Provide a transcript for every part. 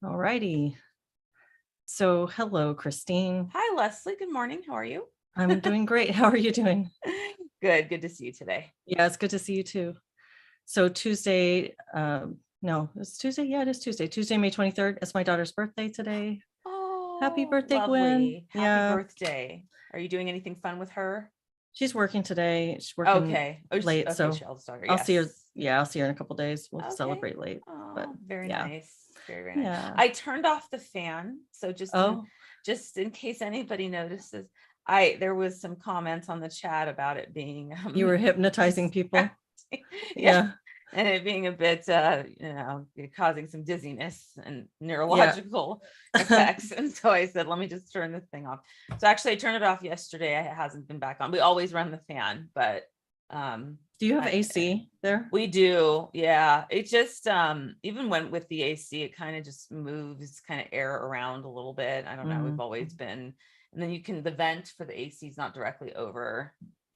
All righty. So, hello, Christine. Hi, Leslie. Good morning. How are you? I'm doing great. How are you doing? Good. Good to see you today. Yeah, it's good to see you too. So, Tuesday, no, it's Tuesday. Yeah, it is Tuesday. Tuesday, May 23rd. It's my daughter's birthday today. Happy Oh, birthday, Gwen. lovely. Happy Yeah, birthday. Are you doing anything fun with her? she's working today. She's working Okay. Oh, late. okay. So, Your eldest daughter. I'll see her. Yes. Yeah, I'll see her in a couple days. We'll Okay. celebrate late. But Oh, very yeah, nice. Very, very nice. yeah. I turned off the fan. So Oh, just in case anybody notices, there was some comments on the chat about it being you were hypnotizing people. distracting. Yeah. Yeah. And it being a bit, causing some dizziness and Yeah. neurological effects. And so I said, let me just turn this thing off. So actually I turned it off yesterday. It hasn't been back on. We always run the fan, but Do you have AC there? we do. Yeah. It just, even when with the AC, it kind of just moves kind of air around a little bit. I don't know. We've always been, and then the vent for the AC is not directly over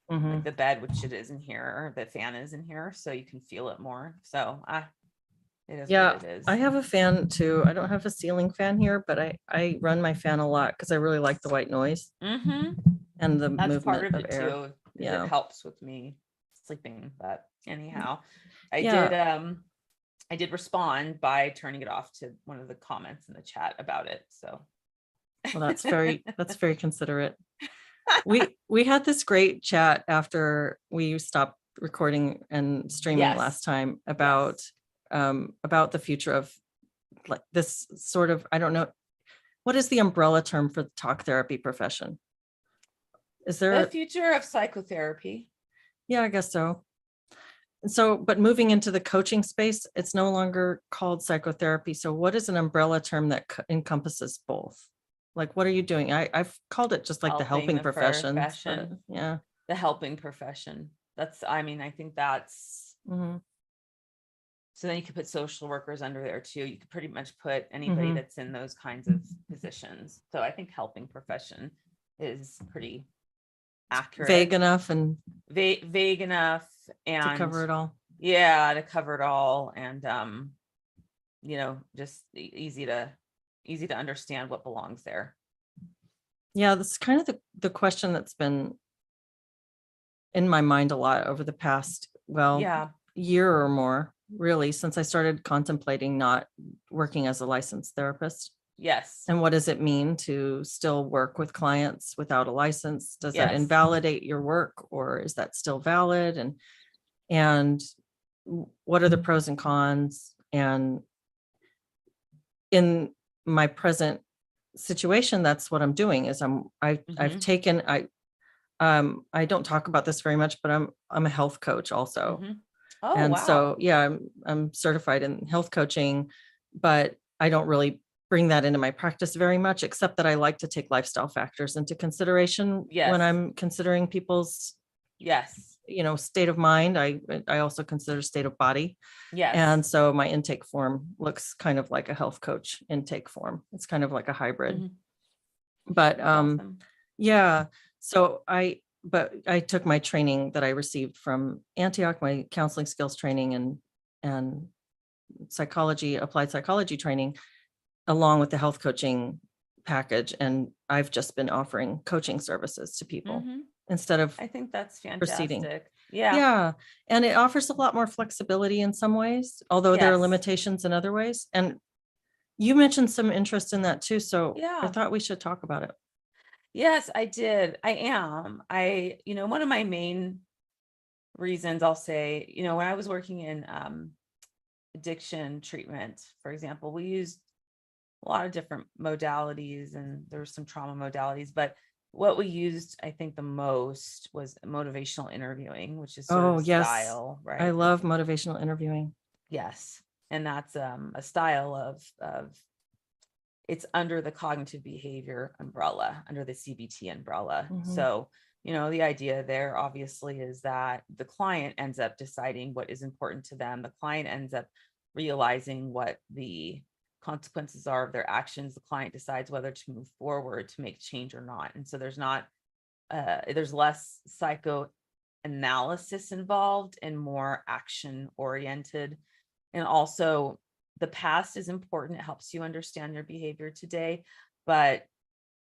like the bed, which it is in here, the fan is in here, so you can feel it more. So it is Yeah, what it is. I have a fan too. I don't have a ceiling fan here, but I run my fan a lot because I really like the white noise Mm-hmm. and the That's part movement of of it air. too, because it Yeah. helps with me sleeping. But anyhow, I Yeah. did I did respond by turning it off to one of the comments in the chat about it. So Well, that's very considerate. We had this great chat after we stopped recording and streaming yes. last time about the future of like this sort of, I don't know, what is the umbrella term for the talk therapy profession? Is The there future of psychotherapy. Yeah, I guess so. So, but moving into the coaching space, it's no longer called psychotherapy. So, what is an umbrella term that encompasses both? Like, what are you doing? I've called it just like the Helping helping the professions, but profession. yeah. The helping profession. I think that's Mhm. so then you could put social workers under there too. You could pretty much put anybody Mhm. that's in those kinds of positions. So I think helping profession is pretty Vague accurate, enough and vague enough, to and cover it all. yeah, to cover it all, and just easy to understand what belongs there. Yeah, that's kind of the question that's been in my mind a lot over the past, well, Yeah. year or more, really, since I started contemplating not working as a licensed therapist. Yes. And what does it mean to still work with clients without a license? Does that Yes. invalidate your work, or is that still valid? And what are the pros and cons? And in my present situation, that's what I'm doing is I've taken, I don't talk about this very much, but I'm a health coach also. Mm-hmm. Oh, And wow. so, yeah, I'm certified in health coaching, but I don't really bring that into my practice very much, except that I like to take lifestyle factors into consideration when Yes. I'm considering people's, Yes. state of mind. I also consider state of body. Yes. And so my intake form looks kind of like a health coach intake form. It's kind of like a hybrid. But Awesome. yeah, so but I took my training that I received from Antioch, my counseling skills training and applied psychology training, along with the health coaching package. And I've just been offering coaching services to people instead of I think that's proceeding. fantastic. Yeah. Yeah. And it offers a lot more flexibility in some ways, although there are Yes. limitations in other ways. And you mentioned some interest in that too. So I Yeah. thought we should talk about it. Yes, I did. I am. One of my main reasons I'll say, when I was working in addiction treatment, for example, we used a lot of different modalities and there were some trauma modalities, but what we used, I think, the most was motivational interviewing, which is sort of a Yes. style, right? I love motivational interviewing. Yes. And that's a style of it's under the cognitive behavior umbrella, under the CBT umbrella. So, the idea there obviously is that the client ends up deciding what is important to them. The client ends up realizing what the consequences are of their actions. The client decides whether to move forward, to make change or not. And so there's less psychoanalysis involved and more action oriented. And also the past is important. It helps you understand your behavior today, but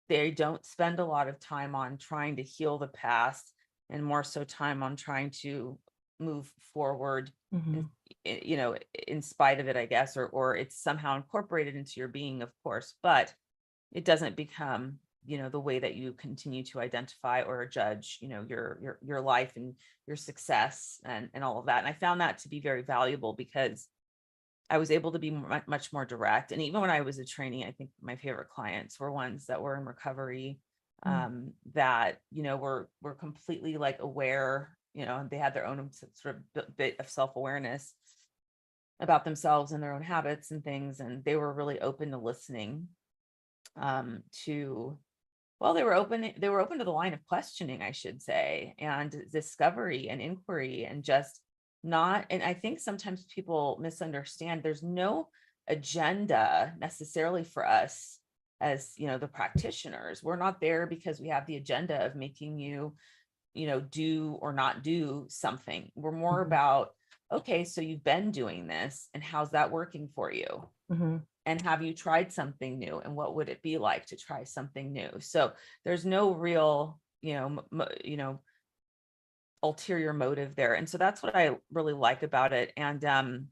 they don't spend a lot of time on trying to heal the past, and more so time on trying to move forward, Mhm. in spite of it, I guess, or it's somehow incorporated into your being, of course, but it doesn't become, the way that you continue to identify or judge, your life and your success and all of that. And I found that to be very valuable because I was able to be much more direct. And even when I was a trainee, I think my favorite clients were ones that were in recovery, that, were completely like aware, and they had their own sort of bit of self-awareness about themselves and their own habits and things. And they were really open to listening, to, well, they were open to the line of questioning, I should say, and discovery and inquiry, and just not, and I think sometimes people misunderstand, there's no agenda necessarily for us as, the practitioners. We're not there because we have the agenda of making you, do or not do something. We're more Mhm. about, okay, so you've been doing this and how's that working for you? Mhm. And have you tried something new, and what would it be like to try something new? So there's no real, ulterior motive there. And so that's what I really like about it. And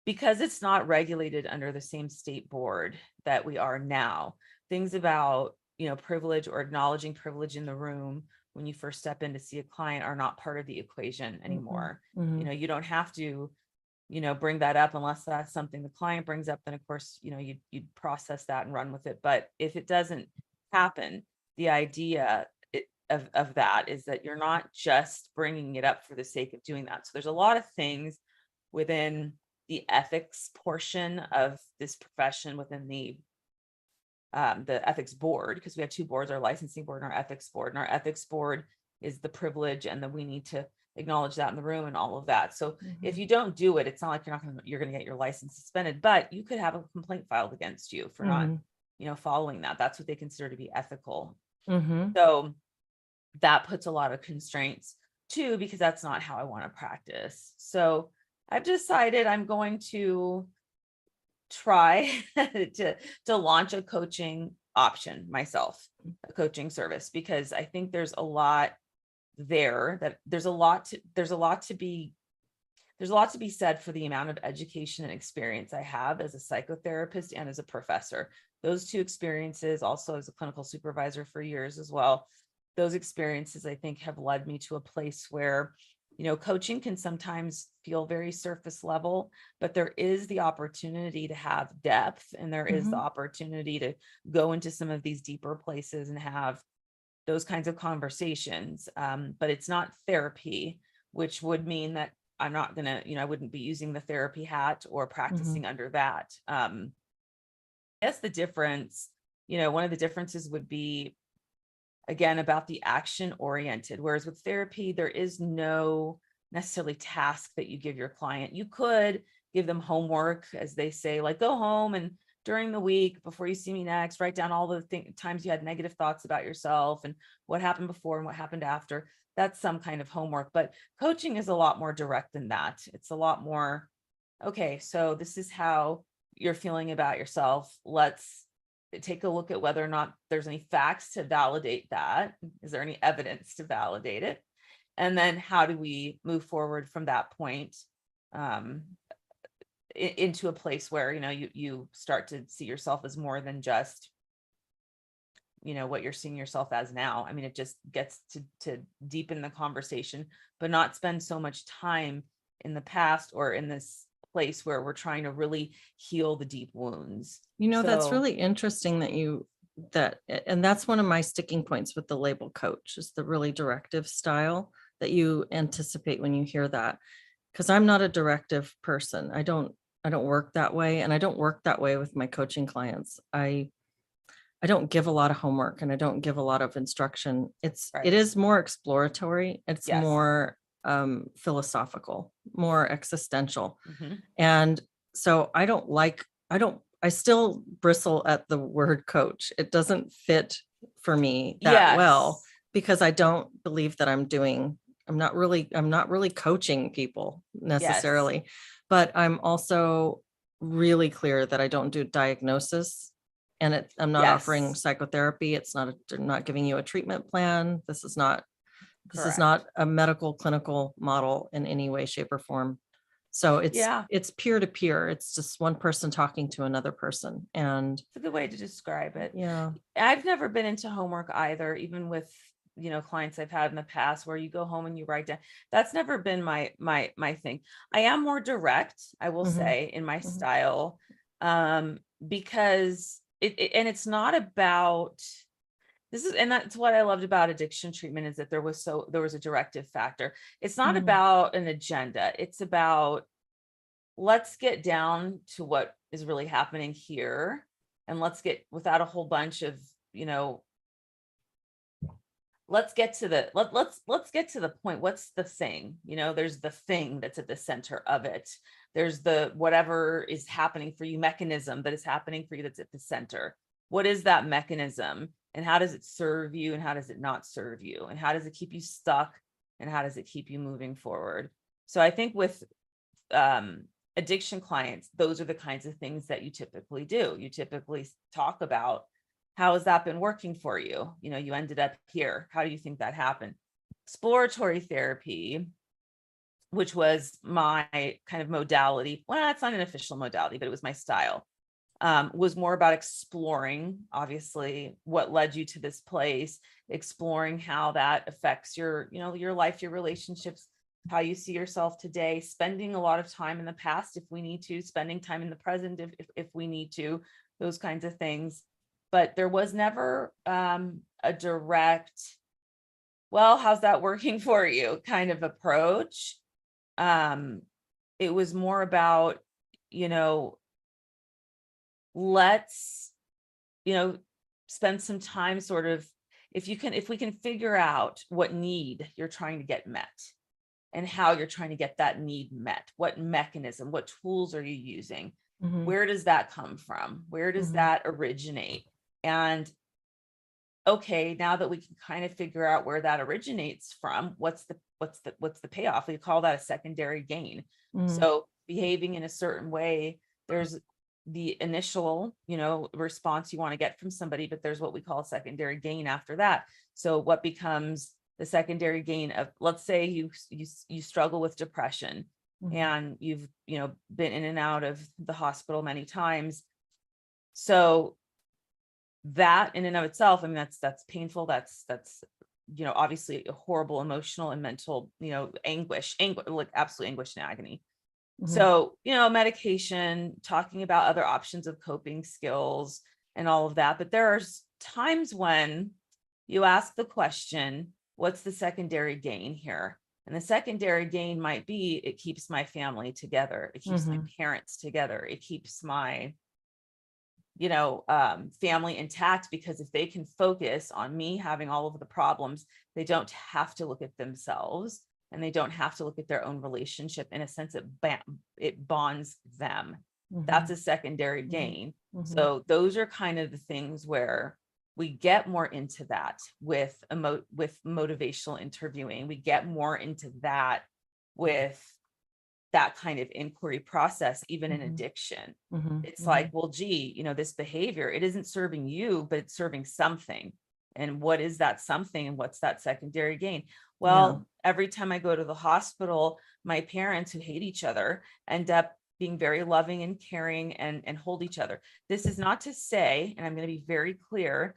because it's not regulated under the same state board that we are now, things about, privilege or acknowledging privilege in the room when you first step in to see a client are not part of the equation anymore. Mhm. You don't have to, bring that up unless that's something the client brings up. Then of course, you'd process that and run with it. But if it doesn't happen, the idea of that is that you're not just bringing it up for the sake of doing that. So there's a lot of things within the ethics portion of this profession, within the ethics board, because we have two boards, our licensing board and our ethics board. And our ethics board is the privilege, and then we need to acknowledge that in the room and all of that. So if you don't do it, it's not like you're going to get your license suspended, but you could have a complaint filed against you for not, following that. That's what they consider to be ethical. Mhm. So that puts a lot of constraints too, because that's not how I want to practice. So I've decided I'm going to try to launch a coaching option myself, a coaching service, because I think there's a lot there, that there's a lot to be said for the amount of education and experience I have as a psychotherapist and as a professor. Those two experiences, also as a clinical supervisor for years as well, those experiences, I think, have led me to a place where, coaching can sometimes feel very surface level, but there is the opportunity to have depth, and there is the opportunity to go into some of these deeper places and have those kinds of conversations. But it's not therapy, which would mean that I'm not going to, I wouldn't be using the therapy hat or practicing under that. I guess the difference, one of the differences would be, again, about the action oriented, whereas with therapy, there is no necessarily task that you give your client. You could give them homework, as they say, like, go home and during the week before you see me next, write down all the times you had negative thoughts about yourself and what happened before and what happened after. That's some kind of homework, but coaching is a lot more direct than that. It's a lot more, okay, so this is how you're feeling about yourself. Let's take a look at whether or not there's any facts to validate that. Is there any evidence to validate it? And then how do we move forward from that point, into a place where, you start to see yourself as more than just, what you're seeing yourself as now. I mean, it just gets to deepen the conversation, but not spend so much time in the past or in this place where we're trying to really heal the deep wounds. That's So, really interesting and that's one of my sticking points with the label coach, is the really directive style that you anticipate when you hear that. Because I'm not a directive person. I don't work that way, and I don't work that way with my coaching clients. I don't give a lot of homework, and I don't give a lot of instruction. It right. is more exploratory. It's Yes. more philosophical, more existential. Mhm. And so I still bristle at the word coach. It doesn't fit for me that well, Yes. because I don't believe that I'm not really coaching people Yes. necessarily, but I'm also really clear that I don't do diagnosis, and I'm not offering Yes, psychotherapy. It's not, they're not giving you a treatment plan. This is not correct. a medical clinical model in any way, shape, or form. So Yeah, it's peer to peer. It's just one person talking to another person. And it's a good way to describe it. yeah. I've never been into homework either, even with, clients I've had in the past where you go home and you write down. That's never been my thing. I am more direct, I will Mhm, say, in my mhm, style, because and it's not about this is, and that's what I loved about addiction treatment, is that there was a directive factor. It's not mhm, about an agenda. It's about, let's get down to what is really happening here, and let's get, without a whole bunch of, you know let's get to the let's get to the point. What's the thing? There's the thing that's at the center of it. There's the whatever is happening for you, mechanism that is happening for you, that's at the center. What is that mechanism, and how does it serve you, and how does it not serve you, and how does it keep you stuck, and how does it keep you moving forward? So I think with addiction clients, those are the kinds of things that you typically do. You typically talk about, how has that been working for you? You ended up here. How do you think that happened? Exploratory therapy, which was my kind of modality. Well, it's not an official modality, but it was my style. Was more about exploring, obviously, what led you to this place, exploring how that affects your life, your relationships, how you see yourself today, spending a lot of time in the past if we need to, spending time in the present if we need to, those kinds of things. But there was never a direct, well, how's that working for you kind of approach. Um, it was more about, you know, let's, you know, spend some time sort of, if we can figure out what need you're trying to get met, and how you're trying to get that need met, what mechanism, what tools are you using, mhm, where does that come from, where does mhm, that originate? And okay, now that we can kind of figure out where that originates from, what's the payoff? We call that a secondary gain. mhm, So behaving in a certain way, there's the initial, response you want to get from somebody, but there's what we call secondary gain after that. So what becomes the secondary gain of, let's say you struggle with depression, mhm. and you've, been in and out of the hospital many times. So that in and of itself, I mean, that's painful. That's obviously a horrible emotional and mental, anguish, like absolute anguish and agony. Mhm. So, medication, talking about other options of coping skills and all of that. But there are times when you ask the question, what's the secondary gain here? And the secondary gain might be, it keeps my family together. It keeps my Mhm. parents together. It keeps my family intact, because if they can focus on me having all of the problems, they don't have to look at themselves, and they don't have to look at their own relationship. In a sense, it bonds them. That's Mhm. a secondary Mhm. gain. Mhm. So those are kind of the things where we get more into that with with motivational interviewing. We get more into that with that kind of inquiry process, even in Mhm. addiction. Mhm. It's like, Mhm. well, gee, this behavior, it isn't serving you, but it's serving something. And what is that something? And what's that secondary gain? Yeah. Well, every time I go to the hospital, my parents, who hate each other, end up being very loving and caring, and hold each other. This is not to say, and I'm going to be very clear,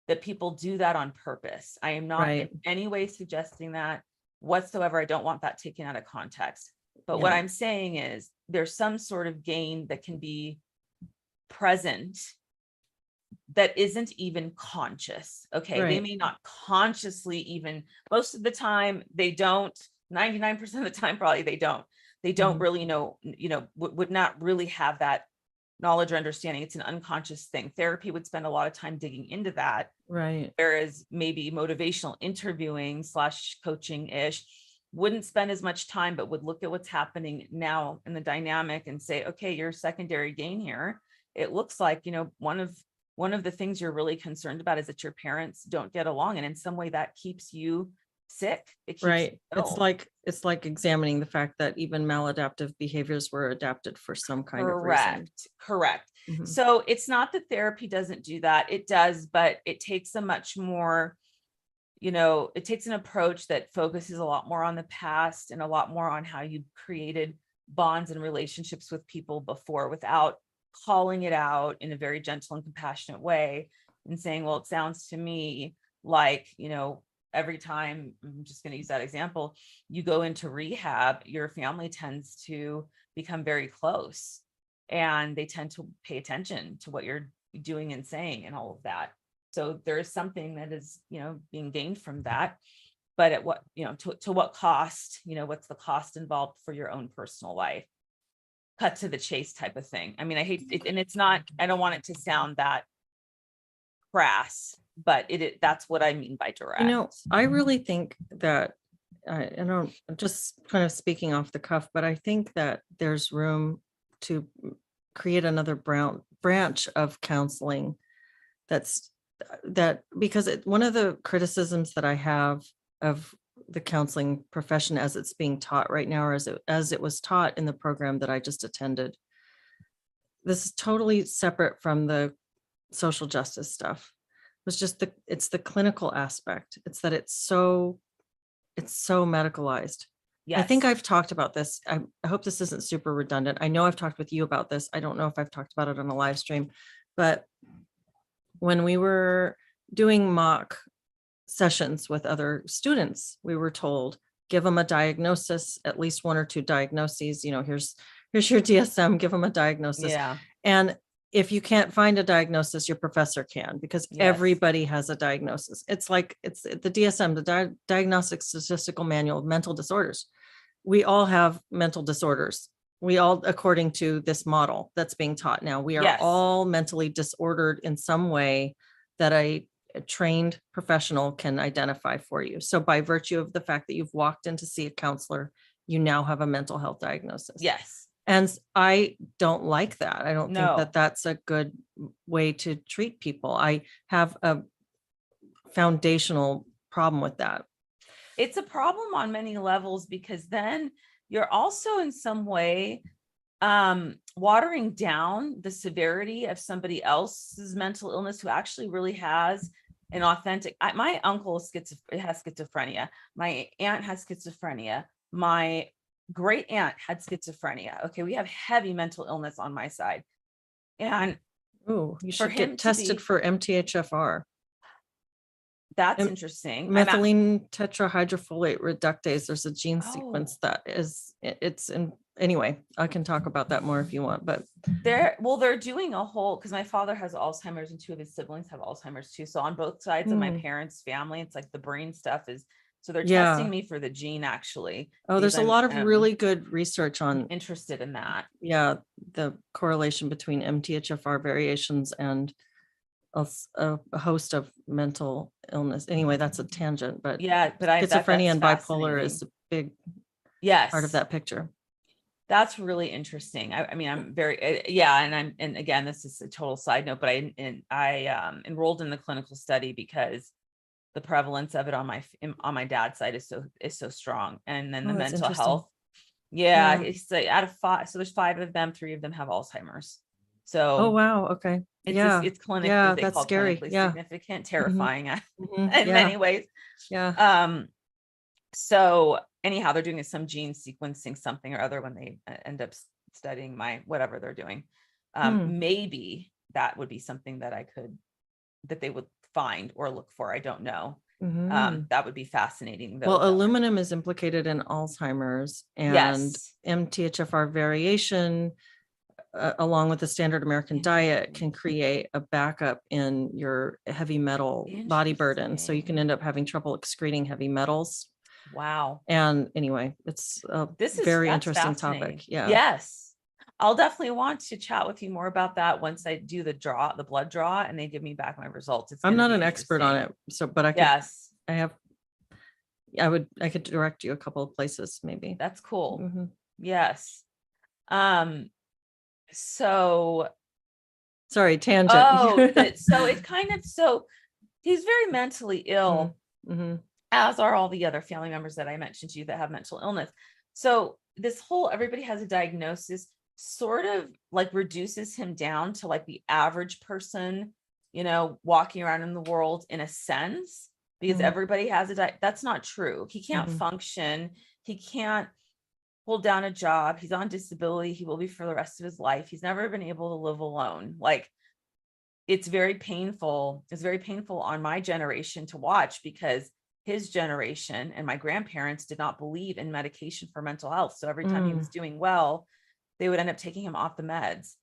that people do that on purpose. I am not in Right. any way suggesting that whatsoever. I don't want that taken out of context. But what Yeah. I'm saying is, there's some sort of gain that can be present that isn't even conscious. Okay. They Right. may not consciously, even most of the time, they don't, 99% of the time, probably they don't Mhm. really know, would not really have that knowledge or understanding. It's an unconscious thing. Therapy would spend a lot of time digging into that. Right. Whereas maybe motivational interviewing / coaching ish wouldn't spend as much time, but would look at what's happening now in the dynamic and say, okay, your secondary gain here, it looks like, one of the things you're really concerned about is that your parents don't get along. And in some way that keeps you sick. It keeps Right. you ill. It's like examining the fact that even maladaptive behaviors were adapted for some kind of reason. Correct. Mhm. So it's not that therapy doesn't do that. It does, but it takes a much more, it takes an approach that focuses a lot more on the past and a lot more on how you created bonds and relationships with people before, without calling it out in a very gentle and compassionate way and saying, well, it sounds to me like, every time, I'm just going to use that example, you go into rehab, your family tends to become very close and they tend to pay attention to what you're doing and saying and all of that. So there is something that is, being gained from that, but at what, to what cost, what's the cost involved for your own personal life? Cut to the chase type of thing. I mean, I hate it, and it's not, I don't want it to sound that crass, but that's what I mean by direct. I really think that I don't, I'm just kind of speaking off the cuff, but I think that there's room to create another branch of counseling because one of the criticisms that I have of the counseling profession as it's being taught right now, or as it was taught in the program that I just attended, this is totally separate from the social justice stuff. It's the clinical aspect. It's that it's so medicalized. I think Yes. I've talked about this. I hope this isn't super redundant. I know I've talked with you about this. I don't know if I've talked about it on a live stream, but when we were doing mock sessions with other students, we were told, give them a diagnosis, at least one or two diagnoses. Here's your DSM, give them a diagnosis. Yeah. And if you can't find a diagnosis, your professor can, because Yes. everybody has a diagnosis. It's like, it's the DSM, the Diagnostic Statistical Manual of Mental Disorders. We all have mental disorders. We all, according to this model that's being taught now, we are Yes. all mentally disordered in some way that a trained professional can identify for you. So by virtue of the fact that you've walked in to see a counselor, you now have a mental health diagnosis. Yes. And I don't like that. I don't think No. that that's a good way to treat people. I have a foundational problem with that. It's a problem on many levels, because then you're also in some way watering down the severity of somebody else's mental illness who actually really has an authentic. My uncle has schizophrenia. My aunt has schizophrenia. My great aunt had schizophrenia. Okay, we have heavy mental illness on my side, and Oh, you for should him get to tested be, for MTHFR. that's interesting. Methylene tetrahydrofolate reductase. There's a gene Oh, sequence that it's in. Anyway, I can talk about that more if you want, but they're doing a whole, because my father has Alzheimer's and two of his siblings have Alzheimer's too. So on both sides of my parents' family, it's like the brain stuff is, so they're testing me for the gene actually. Oh, there's a lot of really good research on interested in that. Yeah, the correlation between MTHFR variations and a host of mental illness. Anyway, that's a tangent, but Yeah, but schizophrenia and bipolar is a big part of that picture. That's really interesting. I mean, I'm very, and again, this is a total side note, but I enrolled in the clinical study because the prevalence of it on my dad's side is so strong. And then the mental health. Yeah, it's like out of 5. So there's 5 of them, 3 of them have Alzheimer's. So, oh, wow. Okay. It's clinically, yeah, they that's call scary. clinically Yeah. significant, terrifying in Yeah. many ways. Yeah. So anyhow, they're doing some gene sequencing something or other when they end up studying my whatever they're doing. Maybe that would be something that they would find or look for. I don't know. That would be fascinating though. Well, aluminum is implicated in Alzheimer's, and MTHFR variation, along with the standard American diet, can create a backup in your heavy metal body burden. So you can end up having trouble excreting heavy metals. Wow. And anyway, it's a very interesting topic. Yeah. Yes. I'll definitely want to chat with you more about that once I do the blood draw, and they give me back my results. I'm not an expert on it, but I could, I could direct you a couple of places maybe. That's cool. Yes. So sorry, tangent. So it kind of, so he's very mentally ill. as are all the other family members that I mentioned to you that have mental illness. So this whole everybody has a diagnosis sort of like reduces him down to like the average person, walking around in the world in a sense, because Mhm. everybody has that's not true. He can't Mhm. function. He can't hold down a job. He's on disability. He will be for the rest of his life. He's never been able to live alone. Like, it's very painful. It's very painful on my generation to watch, because his generation and my grandparents did not believe in medication for mental health. So every time he was doing well, they would end up taking him off the meds.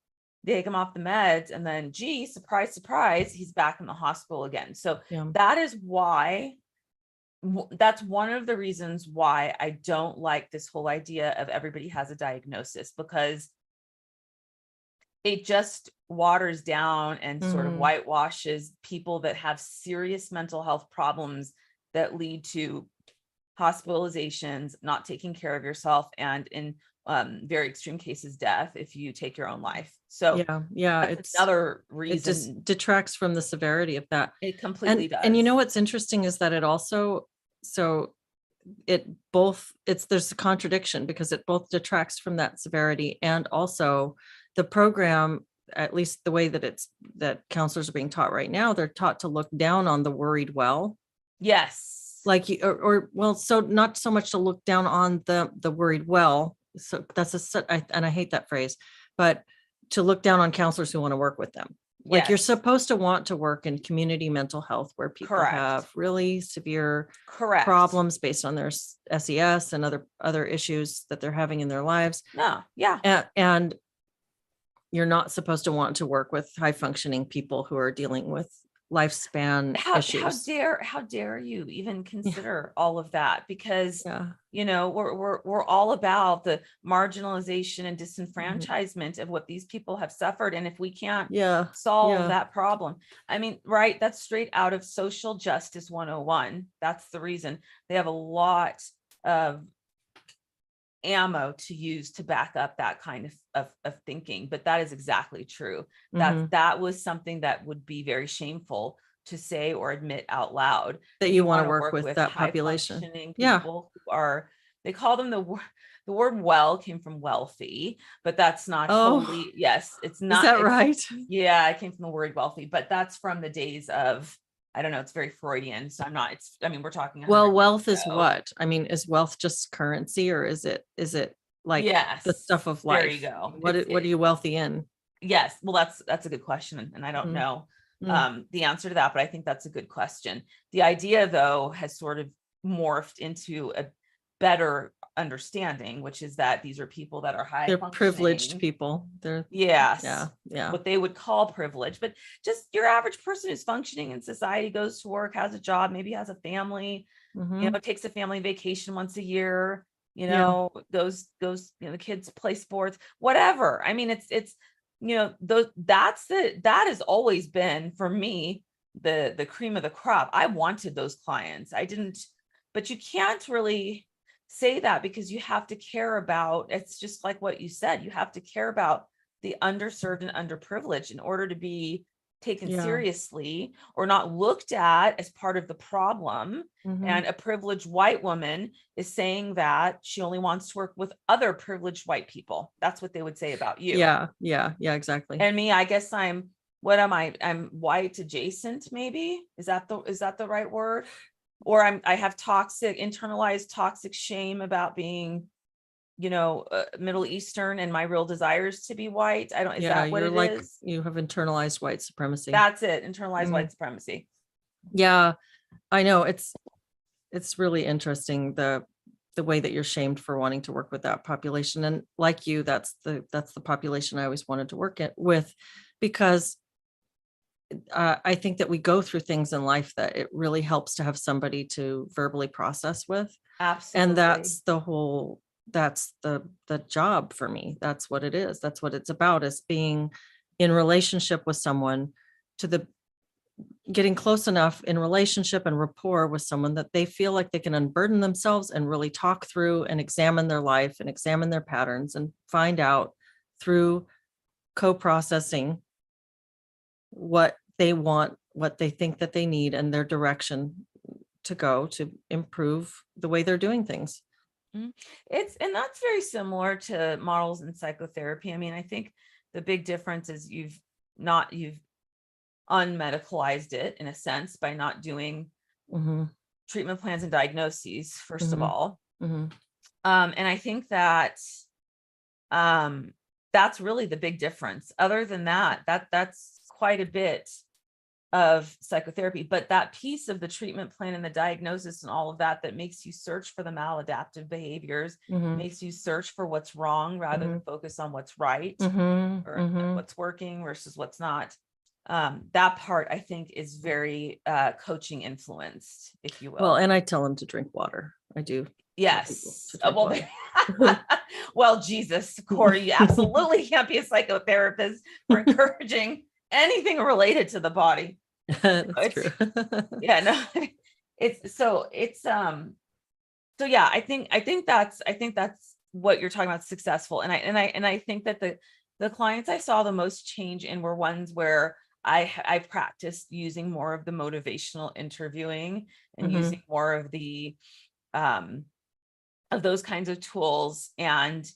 They take him off the meds, and then, gee, surprise, surprise, he's back in the hospital again. So Yeah. that is why, that's one of the reasons why I don't like this whole idea of everybody has a diagnosis, because it just waters down and sort of whitewashes people that have serious mental health problems that lead to hospitalizations, not taking care of yourself, and in very extreme cases, death if you take your own life. So Yeah, that's another it just reason. detracts from the severity of that. It completely does. And what's interesting is that it also, there's a contradiction, because it both detracts from that severity, and also the program, at least the way that counselors are being taught right now, they're taught to look down on the worried well. Yes. Like, so not so much to look down on the worried well. So that's and I hate that phrase, but to look down on counselors who want to work with them. Like, you're Yes. supposed to want to work in community mental health, where people Correct. have really severe Correct. problems based on their SES and other issues that they're having in their lives. No. Yeah. And you're not supposed to want to work with high functioning people who are dealing with lifespan issues. How dare you even consider all of that? Because Yeah. we're all about the marginalization and disenfranchisement of what these people have suffered. And if we can't solve that problem, I mean, right, that's straight out of Social Justice 101. That's the reason they have a lot of ammo to use to back up that kind of thinking. But that is exactly true. That was something that would be very shameful to say or admit out loud, that you want to work with that population. People who are, they call them the word well came from wealthy, but that's not fully, yes, it's not. Is that right? Yeah, it came from the word wealthy, but that's from the days of, I don't know, it's very Freudian. So we're talking. Well, wealth is what? I mean, is wealth just currency, or is it like the stuff of life? There you go. What are you wealthy in? Yes. Well, that's a good question. And I don't know the answer to that, but I think that's a good question. The idea, though, has sort of morphed into a better understanding, which is that these are people that are they're privileged people. They're what they would call privilege, but just your average person who's functioning in society, goes to work, has a job, maybe has a family, takes a family vacation once a year, goes, the kids play sports, whatever. I mean, it's that has always been, for me, the cream of the crop. I wanted those clients. I didn't, but you can't really say that, because you have to care about, it's just like what you said, you have to care about the underserved and underprivileged in order to be taken seriously, or not looked at as part of the problem. And a privileged white woman is saying that she only wants to work with other privileged white people. That's what they would say about you. Yeah, exactly. And me, I guess I'm white adjacent, maybe. Is that the right word? Or I have internalized toxic shame about being, Middle Eastern, and my real desires to be white. Is that what it is? You have internalized white supremacy. That's it. Internalized white supremacy. Yeah, I know. It's really interesting, the way that you're shamed for wanting to work with that population. And like you, that's the population I always wanted to work with, because I think that we go through things in life that it really helps to have somebody to verbally process with. Absolutely. And that's the job for me. That's what it is. That's what it's about, is being in relationship with someone, getting close enough in relationship and rapport with someone that they feel like they can unburden themselves and really talk through and examine their life and examine their patterns, and find out through co-processing what they want, what they think that they need, and their direction to go to improve the way they're doing things. And that's very similar to models in psychotherapy. I mean, I think the big difference is you've unmedicalized it in a sense by not doing treatment plans and diagnoses, first of all. And I think that that's really the big difference. Other than that, that's quite a bit of psychotherapy, but that piece of the treatment plan and the diagnosis and all of that makes you search for the maladaptive behaviors, makes you search for what's wrong rather than focus on what's right or what's working versus what's not. That part I think is very coaching influenced, if you will. Well, and I tell them to drink water. I do. Yes. Well, Jesus, Corey, you absolutely can't be a psychotherapist for encouraging anything related to the body. That's true. Yeah, no, so yeah, I think that's what you're talking about, successful. And I think that the clients I saw the most change in were ones where I practiced using more of the motivational interviewing and using more of the of those kinds of tools and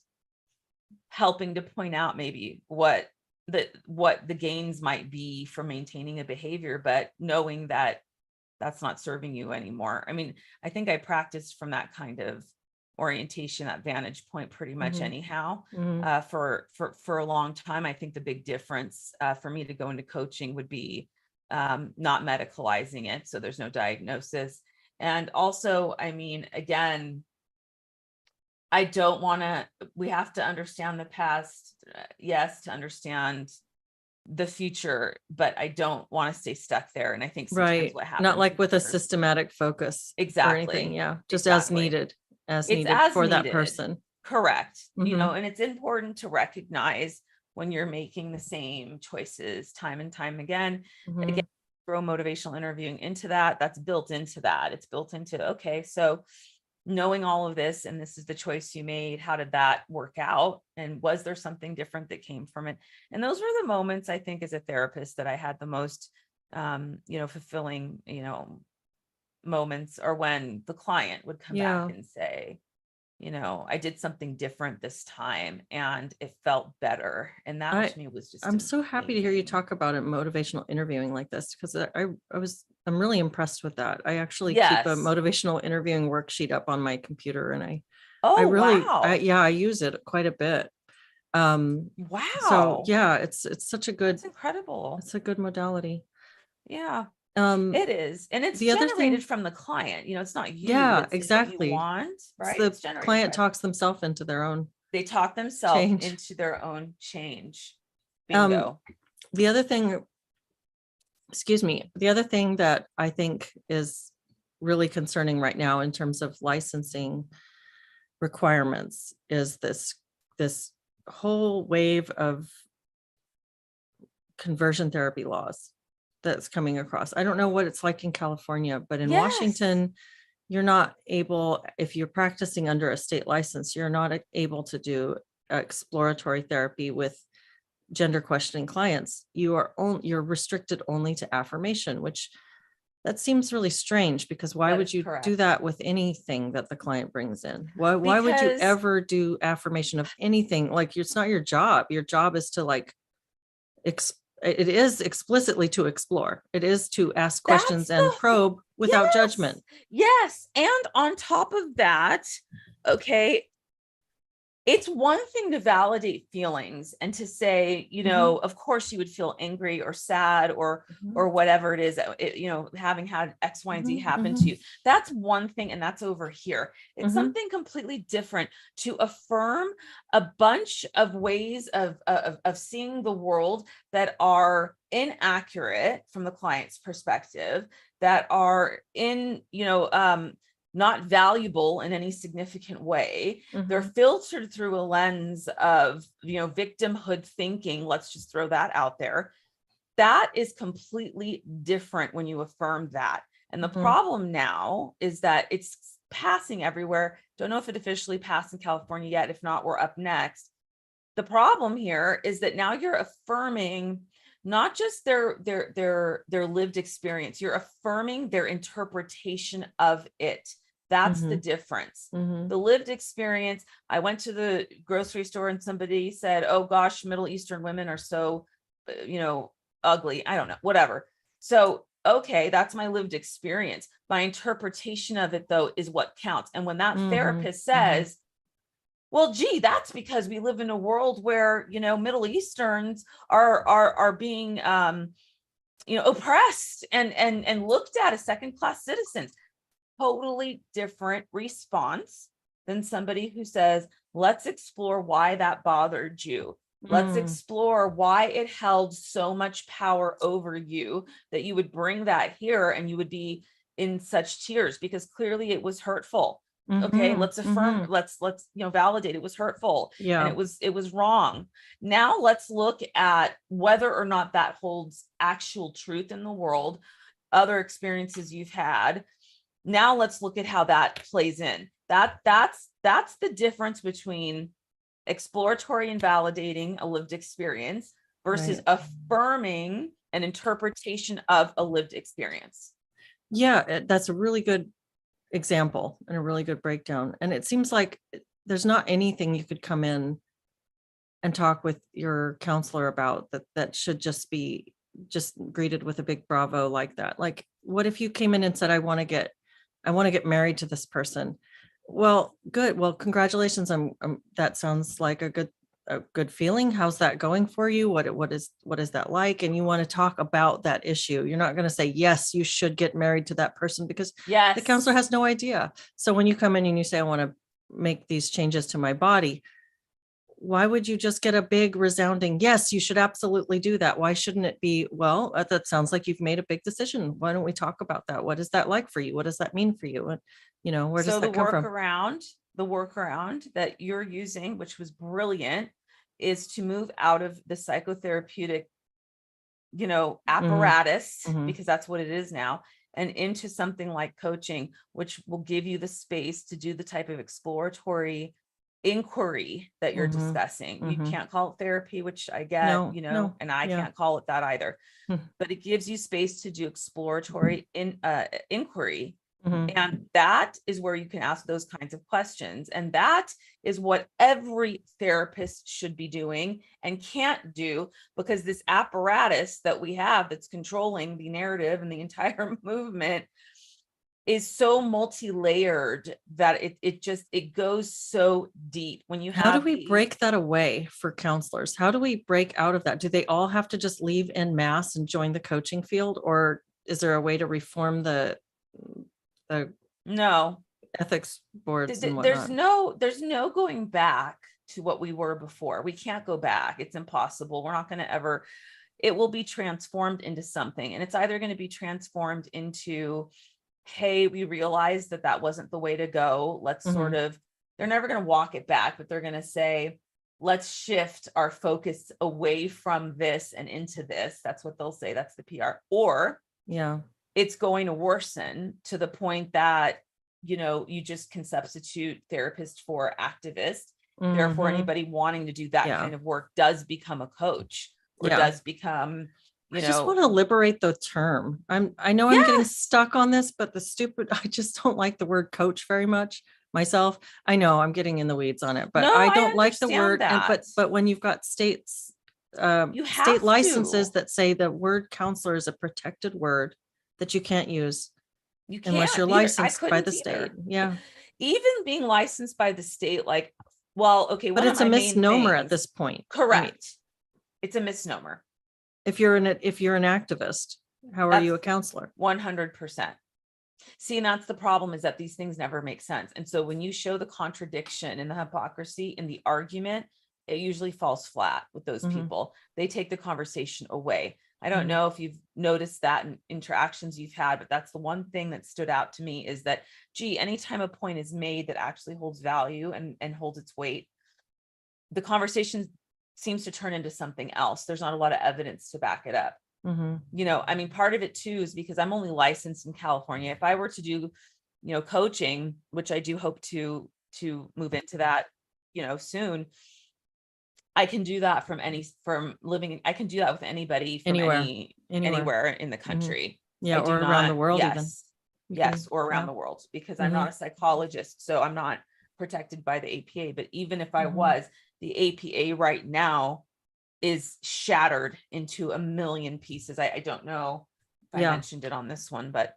helping to point out maybe what the gains might be for maintaining a behavior, but knowing that that's not serving you anymore. I mean, I think I practiced from that kind of orientation, that vantage point pretty much anyhow, for a long time. I think the big difference for me to go into coaching would be not medicalizing it. So there's no diagnosis. And also, I mean, again, we have to understand the past, yes, to understand the future, but I don't want to stay stuck there. And I think sometimes what happens, not like with a systematic focus, exactly, or anything. Yeah, just exactly. as needed for that person. Correct. You know, and it's important to recognize when you're making the same choices time and time again. Again, throw motivational interviewing into that. That's built into that. It's built into, okay, so knowing all of this, and this is the choice you made, how did that work out? And was there something different that came from it? And those were the moments, I think, as a therapist that I had the most, fulfilling, moments, or when the client would come back and say, I did something different this time and it felt better. And that to me was just, I'm so happy to hear you talk about it, motivational interviewing like this, because I'm really impressed with that. I actually keep a motivational interviewing worksheet up on my computer, and I use it quite a bit. Wow. So yeah, it's such a good, it's incredible. It's a good modality. Yeah. It is. And it's generated from the client, it's not you. Yeah, it's exactly. What you want, right? The client talks themselves into their own. They talk themselves into their own change. Bingo. The other thing that I think is really concerning right now in terms of licensing requirements is this whole wave of conversion therapy laws that's coming across. I don't know what it's like in California, but in Washington, you're not able, if you're practicing under a state license, you're not able to do exploratory therapy with gender questioning clients. You're restricted only to affirmation, which that seems really strange, because why would you do that with anything that the client brings in? Why would you ever do affirmation of anything? Like, it's not your job. Your job is to it is explicitly to explore. It is to ask questions and probe without judgment. Yes. And on top of that, okay, it's one thing to validate feelings and to say, of course you would feel angry or sad or whatever it is, having had X, Y, and Z happen to you. That's one thing. And that's over here. It's something completely different to affirm a bunch of ways of seeing the world that are inaccurate from the client's perspective, that are not valuable in any significant way. They're filtered through a lens of, victimhood thinking. Let's just throw that out there. That is completely different when you affirm that. And the problem now is that it's passing everywhere. Don't know if it officially passed in California yet. If not, we're up next. The problem here is that now you're affirming not just their lived experience. You're affirming their interpretation of it. That's the difference. The lived experience. I went to the grocery store and somebody said, "Oh gosh, Middle Eastern women are so, ugly." I don't know, whatever. So, okay, that's my lived experience. My interpretation of it, though, is what counts. And when that therapist says, "Well, gee, that's because we live in a world where, Middle Easterns are being, oppressed and looked at as second-class citizens." Totally different response than somebody who says, "Let's explore why that bothered you. Let's explore why it held so much power over you that you would bring that here and you would be in such tears because clearly it was hurtful." Okay, let's affirm, let's validate it was hurtful and Yeah. it was wrong. Now let's look at whether or not that holds actual truth in the world, other experiences you've had. Now let's look at how that plays in. That's the difference between exploratory and validating a lived experience versus Right. affirming an interpretation of a lived experience. Yeah, that's a really good example and a really good breakdown. And it seems like there's not anything you could come in and talk with your counselor about that should just be just greeted with a big bravo like that. Like, what if you came in and said, I want to get married to this person? Well, good. Well, congratulations. That sounds like a good feeling. How's that going for you? What is that like? And you want to talk about that issue. You're not going to say, yes, you should get married to that person, because Yes. the counselor has no idea. So when you come in and you say, I want to make these changes to my body, why would you just get a big resounding, yes, you should absolutely do that? Why shouldn't it be, well, that sounds like you've made a big decision. Why don't we talk about that? What is that like for you? What does that mean for you? And, where does So that come from? the workaround that you're using, which was brilliant, is to move out of the psychotherapeutic, apparatus, because that's what it is now, and into something like coaching, which will give you the space to do the type of exploratory inquiry that you're discussing. You can't call it therapy, which I get, No, and I yeah. can't call it that either. Hmm. But it gives you space to do exploratory inquiry. Mhm. And that is where you can ask those kinds of questions. And that is what every therapist should be doing and can't do, because this apparatus that we have that's controlling the narrative and the entire movement is so multi-layered that it goes so deep. When you How do have we break that away for counselors? How do we break out of that? Do they all have to just leave en masse and join the coaching field? Or is there a way to reform the no, ethics boards and there's whatnot? there's no going back to what we were before. We can't go back. It's impossible. We're not going to ever. It will be transformed into something, and it's either going to be transformed into, hey, we realized that wasn't the way to go. Let's sort of, they're never going to walk it back, but they're going to say, let's shift our focus away from this and into this. That's what they'll say. That's the PR. Or Yeah. it's going to worsen to the point that, you just can substitute therapist for activist. Therefore, anybody wanting to do that kind of work does become a coach, or does become, I just want to liberate the term. I know I'm getting stuck on this, but I just don't like the word coach very much myself. I know I'm getting in the weeds on it, but No, I I don't like the word. understand that. But when you've got states, You state have licenses to. that say the word counselor is a protected word that you can't use You unless you're can't either. I licensed by couldn't the state. either. Yeah. Even being licensed by the state, like, well, okay, But one of it's a my main misnomer at things. this point. Correct. It's a misnomer. If you're an activist, how are you a counselor? 100%. See, and that's the problem, is that these things never make sense. And so when you show the contradiction and the hypocrisy in the argument, it usually falls flat with those people. They take the conversation away. I don't know if you've noticed that in interactions you've had, but that's the one thing that stood out to me, is that, gee, anytime a point is made that actually holds value and holds its weight, the conversation seems to turn into something else. There's not a lot of evidence to back it up. I mean, part of it too is because I'm only licensed in California. If I were to do, coaching, which I do hope to move into that, soon, I can do that I can do that with anybody from Anywhere. anywhere in the country. Yeah, I do or around the not, world even. yes, You yes, can, or around yeah. the world, because I'm not a psychologist, so I'm not protected by the APA. But even if I was, the APA right now is shattered into a million pieces. I don't know if I mentioned it on this one, but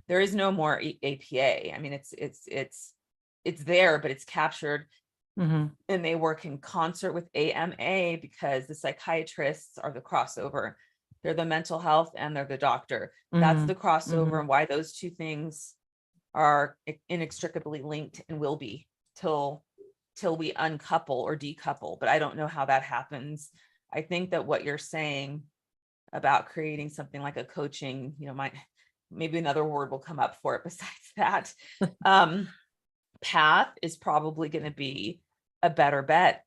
there is no more APA. I mean, it's there, but it's captured, and they work in concert with AMA because the psychiatrists are the crossover. They're the mental health and they're the doctor. That's the crossover, and why those two things are inextricably linked and will be till we uncouple or decouple. But I don't know how that happens. I think that what you're saying about creating something like a coaching, maybe another word will come up for it besides that, path is probably going to be a better bet.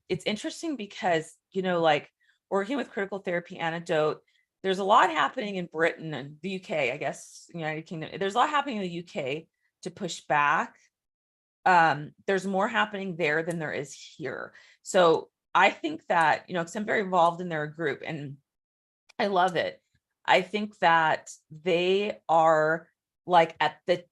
It's interesting because, like working with critical therapy antidote, there's a lot happening in Britain and the UK, I guess, United Kingdom. There's a lot happening in the UK to push back. There's more happening there than there is here. So I think that, because I'm very involved in their group and I love it. I think that they are like at the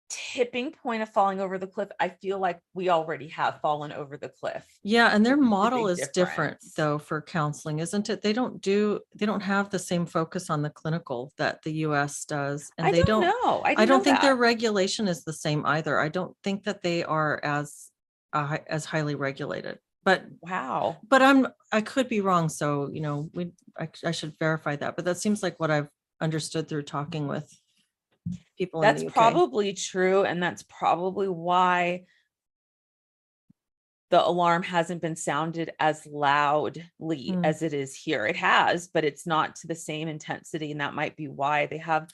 tipping point of falling over the cliff. I feel like we already have fallen over the cliff. Yeah, and their Which is the model big is different difference. though for counseling, isn't it? They don't have the same focus on the clinical that the US does. And I they don't don't know. I I didn't don't know think their that. regulation is the same either. I don't think that they are as highly regulated. But Wow. I could be wrong. So, I should verify that. But that seems like what I've understood through talking with people in That's the UK. probably true. And that's probably why the alarm hasn't been sounded as loudly as it is here. It has, but it's not to the same intensity. And that might be why they have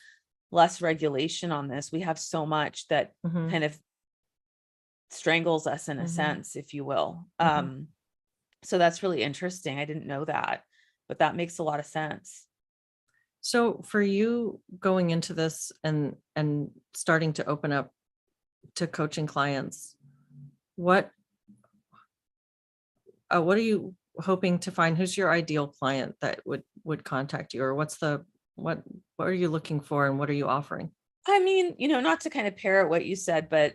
less regulation on this. We have so much that kind of strangles us in a sense, if you will. So that's really interesting. I didn't know that, but that makes a lot of sense. So for you going into this and starting to open up to coaching clients, what are you hoping to find? Who's your ideal client that would contact you, or what are you looking for and what are you offering? I mean, not to kind of parrot what you said, but,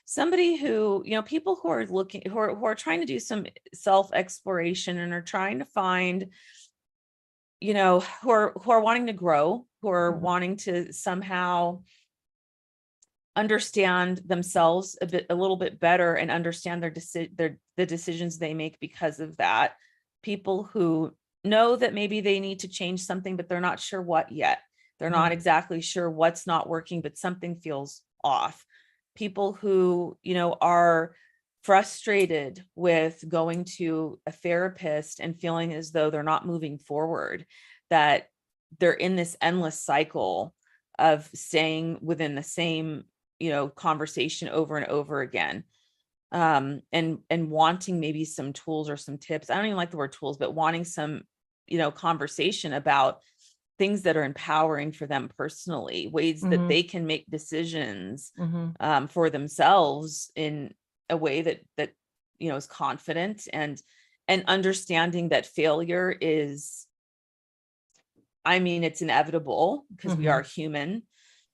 somebody who, people who are looking, who are trying to do some self-exploration and are trying to find, who are wanting to grow, who are wanting to somehow understand themselves a little bit better and understand the decisions they make because of that. People who know that maybe they need to change something, but they're not sure what yet. They're not exactly sure what's not working, but something feels off. People who, are frustrated with going to a therapist and feeling as though they're not moving forward, that they're in this endless cycle of staying within the same, conversation over and over again. And wanting maybe some tools or some tips. I don't even like the word tools, but wanting some, conversation about things that are empowering for them personally, ways that they can make decisions for themselves in a way that is confident, and understanding that failure is, I mean, it's inevitable because we are human,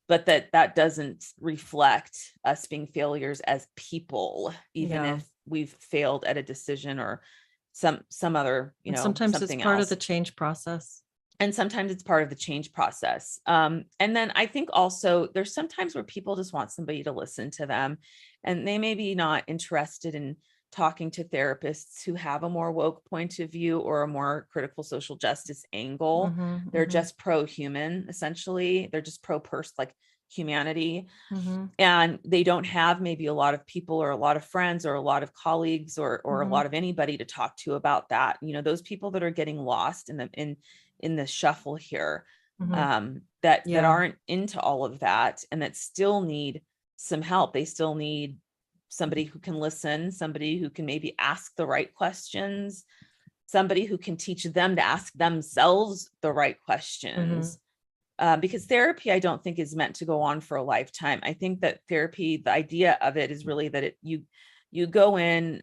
but that doesn't reflect us being failures as people, even if we've failed at a decision or some other, And sometimes it's something part of else. the change process. And sometimes it's part of the change process. And then I think also there's sometimes where people just want somebody to listen to them, and they may be not interested in talking to therapists who have a more woke point of view or a more critical social justice angle. They're just pro-human, essentially. They're just like humanity. And they don't have maybe a lot of people or a lot of friends or a lot of colleagues or a lot of anybody to talk to about that. Those people that are getting lost in the shuffle here, that aren't into all of that and that still need some help. They still need somebody who can listen, somebody who can maybe ask the right questions, somebody who can teach them to ask themselves the right questions. Because therapy, I don't think is meant to go on for a lifetime. I think that therapy, the idea of it is really that you go in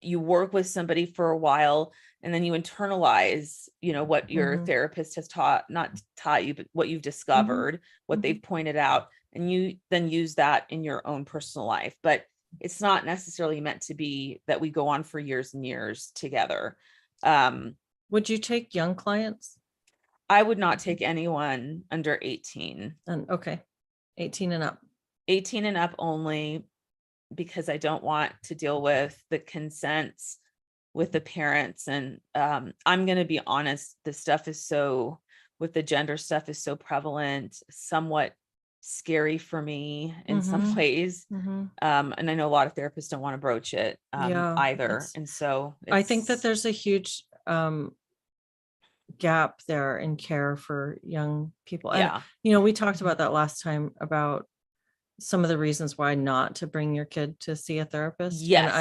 you work with somebody for a while, and then you internalize, what your Mhm. therapist has not taught you, but what you've discovered, what Mhm. they've pointed out, and you then use that in your own personal life. But it's not necessarily meant to be that we go on for years and years together. Would you take young clients? I would not take anyone under 18. And okay, 18 and up. 18 and up only, because I don't want to deal with the consents with the parents. And I'm going to be honest, with the gender stuff is so prevalent, somewhat scary for me in some ways. Mhm. And I know a lot of therapists don't want to broach it Yeah, either. And so I think that there's a huge gap there in care for young people. And, yeah. we talked about that last time about some of the reasons why not to bring your kid to see a therapist. And Yes.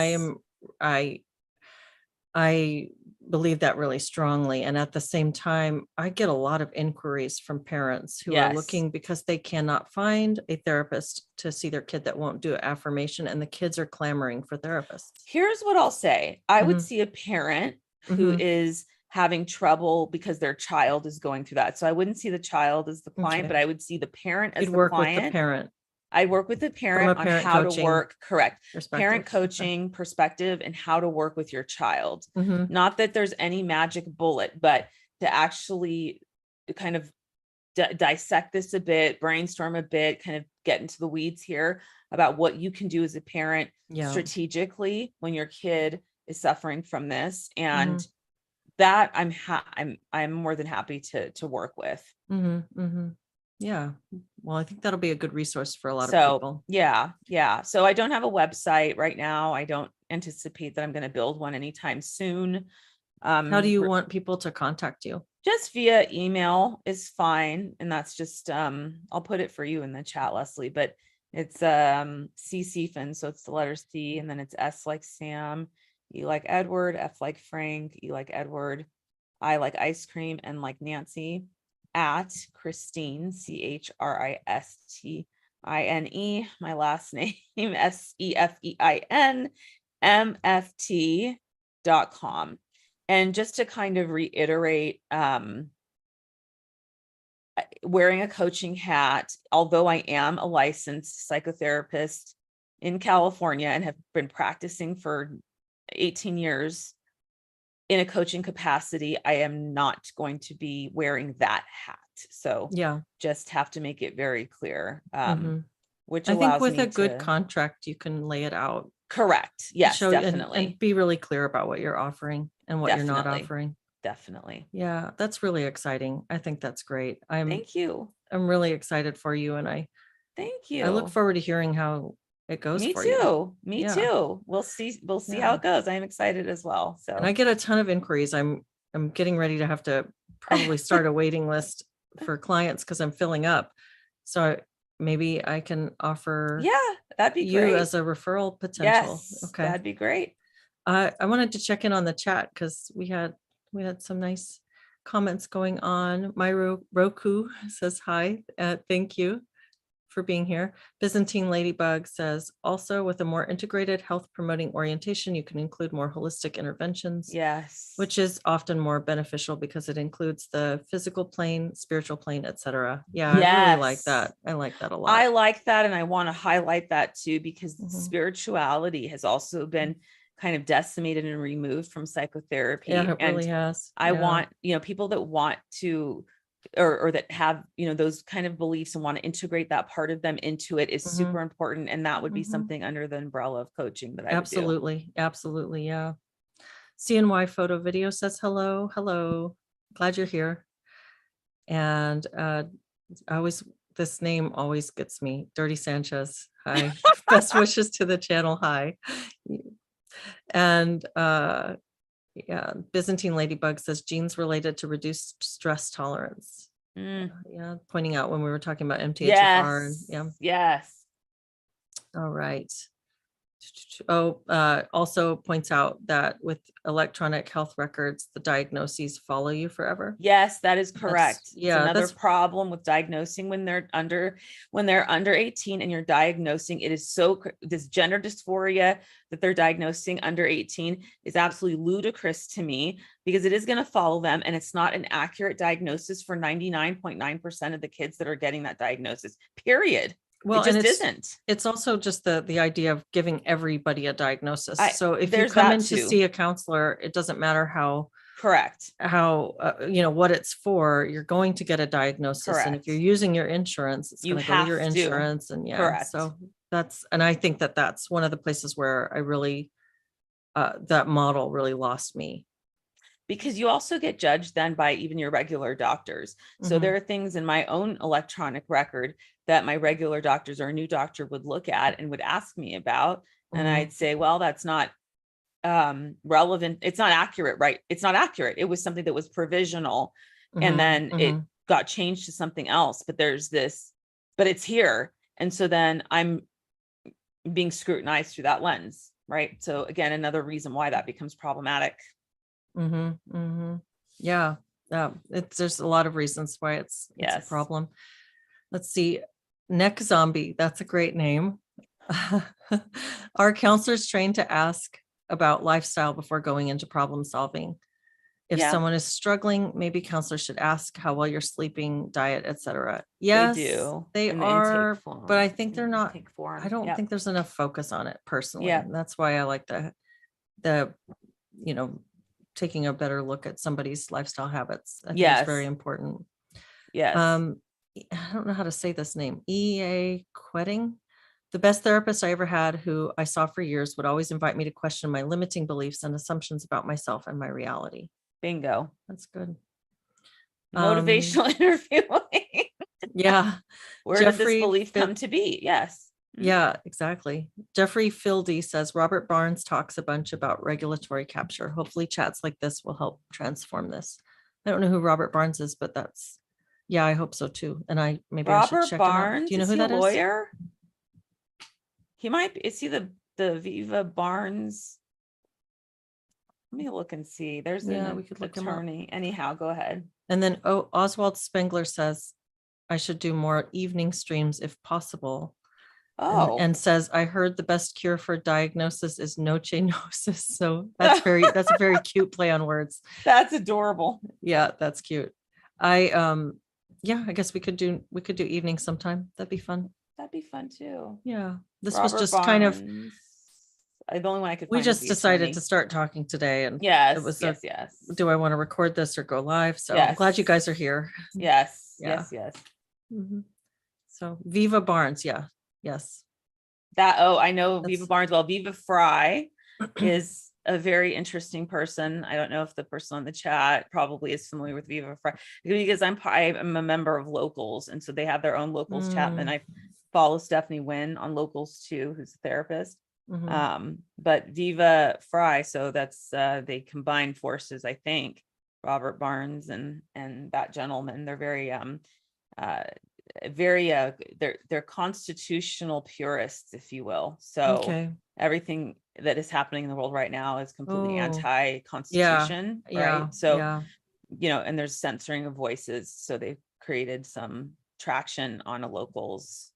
I believe that really strongly. And at the same time, I get a lot of inquiries from parents who are Yes. looking because they cannot find a therapist to see their kid that won't do affirmation, and the kids are clamoring for therapists. Here's what I'll say. I would Mhm. see a parent who Mhm. is having trouble because their child is going through that. So I wouldn't see the child as the client, Okay. but I would see the parent as You'd the work with the client. parent I work with the from parent a on parent how to coaching work, correct, perspective. parent Okay. coaching perspective, and how to work with your child. Mhm. Not that there's any magic bullet, but to actually kind of dissect this a bit, brainstorm a bit, kind of get into the weeds here about what you can do as a parent Yeah. strategically when your kid is suffering from this. And Mhm. that I'm more than happy to work with. Mhm. Mhm. Yeah. Well, I think that'll be a good resource for a lot of So people. yeah. So I don't have a website right now. I don't anticipate that I'm going to build one anytime soon. How do you want people to contact you? Just via email is fine. And that's just, I'll put it for you in the chat, Leslie, but it's, Sefein. So it's the letter C, and then it's S like Sam, E like Edward, F like Frank, E like Edward, I like ice cream, and like Nancy, at Christine, CHRISTINE, my last name, SEFEIN, MFT.com. And just to kind of reiterate, wearing a coaching hat, although I am a licensed psychotherapist in California and have been practicing for 18 years in a coaching capacity, I am not going to be wearing that hat. So Yeah. just have to make it very clear, Mhm. which I think allows with me a good to. contract, you can lay it out. Correct. Yes, Show and definitely. be really clear about what you're offering and what you're not Definitely. offering. Definitely. Yeah, that's really exciting. I think that's great. Thank you. I'm really excited for you, and Thank I look you. forward to hearing how it goes Me for you. too. Me Yeah. too. We'll see how Yeah. it goes. I'm excited as well. And I So get a ton of inquiries. I'm getting ready to have to probably start a waiting list for clients because I'm filling up. So maybe I can offer yeah, that'd be you great. as a referral potential. Yes, Okay. that'd be great. I wanted to check in on the chat because we had some nice comments going on. My Roku says hi. Thank you for being here. Byzantine Ladybug says, also with a more integrated health promoting orientation, you can include more holistic interventions, Yes. which is often more beneficial because it includes the physical plane, spiritual plane, etc. Yeah, I really like that. I like that a lot. I like that. And I want to highlight that too, because Mhm. spirituality has also been kind of decimated and removed from psychotherapy. Yeah, it And really has. I Yeah. want, people that want to, or that have, those kind of beliefs and want to integrate that part of them into it is Mhm. super important. And that would be Mhm. something under the umbrella of coaching that I would do. Absolutely. Absolutely. Yeah. CNY Photo Video says hello. Hello. Glad you're here. And this name always gets me. Dirty Sanchez. Hi. Best wishes to the channel. Hi. And yeah, Byzantine Ladybug says genes related to reduced stress tolerance. Yeah, pointing out when we were talking about MTHFR. Yes. And yeah. Yes. All right. Also points out that with electronic health records, the diagnoses follow you forever. Yes, that is correct. It's yeah, another that's problem with diagnosing when they're under 18 and you're diagnosing. It is this gender dysphoria that they're diagnosing under 18 is absolutely ludicrous to me, because it is going to follow them, and it's not an accurate diagnosis for 99.9% of the kids that are getting that diagnosis, period. well, it just isn't. It's also just the idea of giving everybody a diagnosis. So if you there's come that in to too. see a counselor, it doesn't matter Correct. what it's for, you're going to get a diagnosis. Correct. And if you're using your insurance, it's You going to go to your have to. insurance. And yeah, Correct. so and I think that's one of the places where I really, that model really lost me. Because you also get judged then by even your regular doctors. So there are things in my own electronic record that my regular doctors or a new doctor would look at and would ask me about. And I'd say, well, that's not relevant. It's not accurate, right? It's not accurate. It was something that was provisional. And then it got changed to something else, but it's here. And so then I'm being scrutinized through that lens, right? So again, another reason why that becomes problematic. Yeah. There's a lot of reasons why it's a problem. Let's see. Neck Zombie. That's a great name. Are counselors trained to ask about lifestyle before going into problem solving? If someone is struggling, maybe counselors should ask how well you're sleeping, diet, etc. Yes, they are, but I think they're not. I don't think there's enough focus on it personally. Yeah. That's why I like the taking a better look at somebody's lifestyle habits. I think it's very important. Yes. I don't know how to say this name. E.A. Quetting. The best therapist I ever had, who I saw for years, would always invite me to question my limiting beliefs and assumptions about myself and my reality. Bingo. That's good. Motivational interviewing. Yeah. Where did this belief come to be? Yes. Yeah, exactly. Jeffrey Fildy says Robert Barnes talks a bunch about regulatory capture. Hopefully chats like this will help transform this. I don't know who Robert Barnes is, but I hope so too. And I should check him out. Do you know who that is? Lawyer? He might be. Is he the Viva Barnes? Let me look and see. There's we could look attorney. Anyhow, go ahead. And then Oswald Spengler says I should do more evening streams if possible. And says, I heard the best cure for diagnosis is noche-nosis. So that's a very cute play on words. That's adorable. Yeah, that's cute. I guess we could do evening sometime. That'd be fun. That'd be fun too. Yeah. This was just kind of the only one I could find. We just decided to start talking today, and yes, it was yes. Do I want to record this or go live? So I'm glad you guys are here. Yes. Yeah. Yes. So Viva Barnes, yes. I know Viva Barnes well. Viva Fry is a very interesting person. I don't know if the person on the chat probably is familiar with Viva Fry, because I'm a member of Locals, and so they have their own Locals chat, and I follow Stephanie Wynn on Locals too, who's a therapist. But Viva Fry, so that's they combine forces, I think. Robert Barnes and that gentleman, they're they're constitutional purists, if you will. So everything that is happening in the world right now is completely anti-constitution, right? So and there's censoring of voices, so they've created some traction on a Locals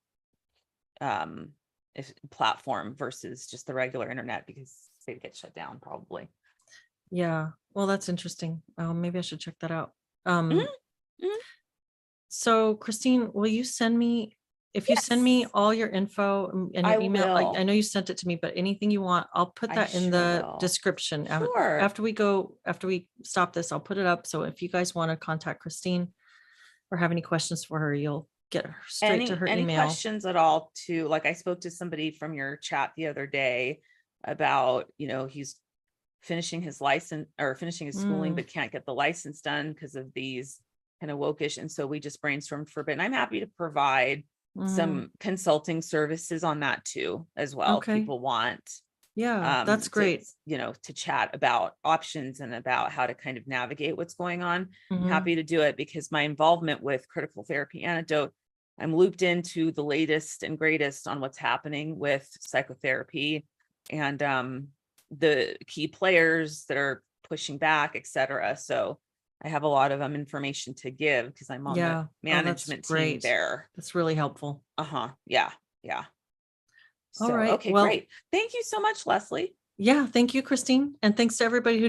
platform versus just the regular internet, because they get shut down probably. Well, that's interesting. Maybe I should check that out. So Christine, will you send me, if you send me all your info and your email, I know you sent it to me, but anything you want, I'll put that in the description. After we stop this, I'll put it up. So if you guys want to contact Christine or have any questions for her, you'll get her straight to her email. Any questions at all too? Like I spoke to somebody from your chat the other day about, he's finishing his license or finishing his schooling, but can't get the license done because of these kind of wokish. And so we just brainstormed for a bit, and I'm happy to provide some consulting services on that too, as well. If people want. That's great. To chat about options and about how to kind of navigate what's going on. Happy to do it, because my involvement with Critical Therapy Antidote, I'm looped into the latest and greatest on what's happening with psychotherapy the key players that are pushing back, et cetera. So I have a lot of information to give because I'm on Yeah. the Oh, that's management team great. there. That's really helpful. Yeah. Yeah. All So, right. okay, Well, great. Thank you so much, Leslie. yeah. Thank you, Christine. And thanks to everybody who